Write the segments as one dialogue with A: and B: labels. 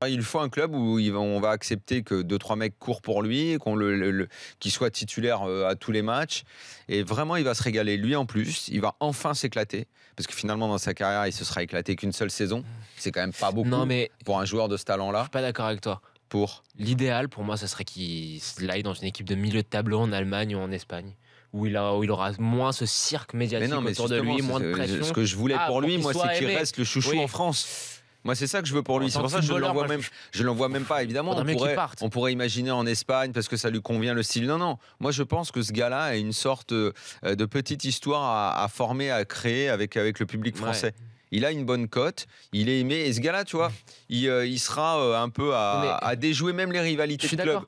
A: Il faut un club où on va accepter que 2-3 mecs courent pour lui, qu'il soit titulaire à tous les matchs. Et vraiment, il va se régaler. Lui, en plus, il va enfin s'éclater. Parce que finalement, dans sa carrière, il se sera éclaté qu'une seule saison. C'est quand même pas beaucoup pour un joueur de ce talent-là.
B: Je suis pas d'accord avec toi.
A: L'idéal,
B: pour moi, ce serait qu'il aille dans une équipe de milieu de tableau en Allemagne ou en Espagne. Où il aura moins ce cirque médiatique autour de lui, moins de pression.
A: Ce que je voulais pour lui, moi, c'est qu'il reste le chouchou en France. Moi, c'est ça que je veux pour lui. C'est pour ça que je ne l'envoie même pas. Évidemment, on pourrait imaginer en Espagne parce que ça lui convient le style. Non. Moi, je pense que ce gars-là a une sorte de petite histoire à former, à créer avec le public français. Ouais. Il a une bonne cote, il est aimé. Et ce gars-là, tu vois, il sera un peu à déjouer même les rivalités de club.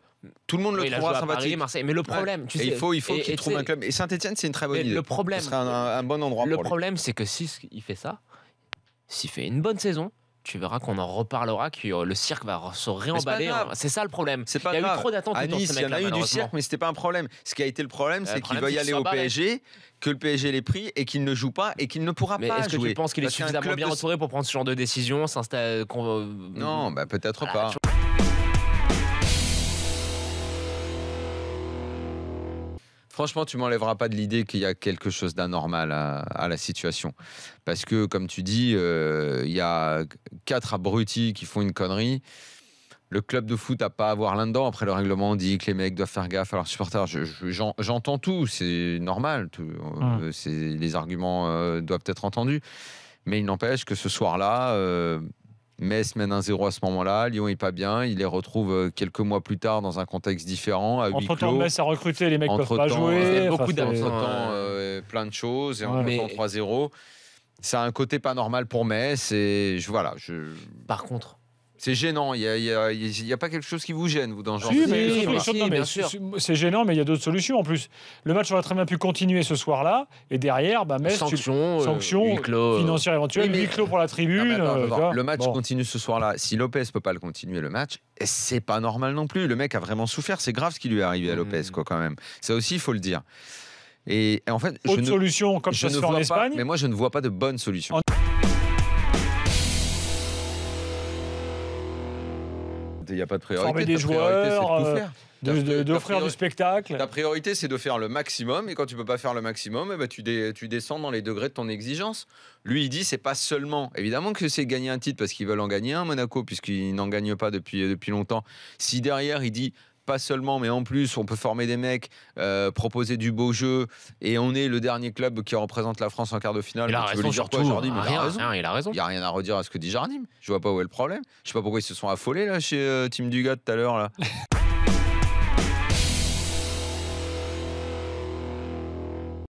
A: Tout le monde le trouvera sympathique.
B: Marseille. Mais le problème, tu sais,
A: il faut qu'il trouve un club. Et Saint-Etienne, c'est une très bonne idée.
B: Le problème,
A: ce serait un bon endroit pour lui.
B: Le problème, c'est que s'il fait ça, s'il fait une bonne saison, tu verras qu'on en reparlera, que le cirque va se réemballer. C'est ça le problème.
A: Il y a eu trop d'attentes. À Nice, il y en a eu du cirque, mais c'était pas un problème. Ce qui a été le problème, c'est qu'il veuille aller au PSG, que le PSG l'ait pris et qu'il ne joue pas et qu'il ne pourra pas jouer.
B: Est-ce que tu penses qu'il est suffisamment bien entouré pour prendre ce genre de décision, s'installer?
A: Non, peut-être pas. Franchement, tu m'enlèveras pas de l'idée qu'il y a quelque chose d'anormal à la situation. Parce que, comme tu dis, il y a 4 abrutis qui font une connerie. Le club de foot n'a pas à voir là-dedans. Après, le règlement dit que les mecs doivent faire gaffe à leurs supporters. J'entends tout, c'est normal. Les arguments doivent être entendus. Mais il n'empêche que ce soir-là... Metz mène 1-0 à ce moment-là, Lyon n'est pas bien, il les retrouve quelques mois plus tard dans un contexte différent, à huis clos.
C: Entre-temps, Metz a recruté, les mecs ne peuvent pas jouer.
A: Beaucoup d'entre-temps, plein de choses, et entre-temps 3-0. C'est un côté pas normal pour Metz, et
B: Par contre,
A: c'est gênant, il y a pas quelque chose qui vous gêne, vous, dans ce genre
C: de bien sûr. C'est gênant, mais il y a d'autres solutions en plus. Le match aurait très bien pu continuer ce soir-là, et derrière, Metz, sanction financière éventuelle, huis clos pour la tribune.
A: Le match continue ce soir-là. Si Lopez peut pas le continuer, le match, c'est pas normal non plus. Le mec a vraiment souffert, c'est grave ce qui lui est arrivé à Lopez, quand même. Ça aussi, il faut le dire. Et en fait,
C: solution, comme ça se fait en Espagne.
A: Mais moi, je ne vois pas de bonne solution. Il n'y a pas de priorité.
C: Former des joueurs, d'offrir du spectacle.
A: Ta priorité, c'est de faire le maximum. Et quand tu ne peux pas faire le maximum, tu descends dans les degrés de ton exigence. Lui, il dit, c'est pas seulement... Évidemment que c'est gagner un titre parce qu'ils veulent en gagner un, Monaco, puisqu'ils n'en gagnent pas depuis longtemps. Si derrière, il dit... pas seulement, mais en plus, on peut former des mecs, proposer du beau jeu, et on est le dernier club qui représente la France en quart de finale.
B: Il a raison, surtout.
A: Jardim,
B: il a raison.
A: Il n'y a rien à redire à ce que dit Jardim. Je vois pas où est le problème. Je sais pas pourquoi ils se sont affolés là chez Team Dugat tout à l'heure là.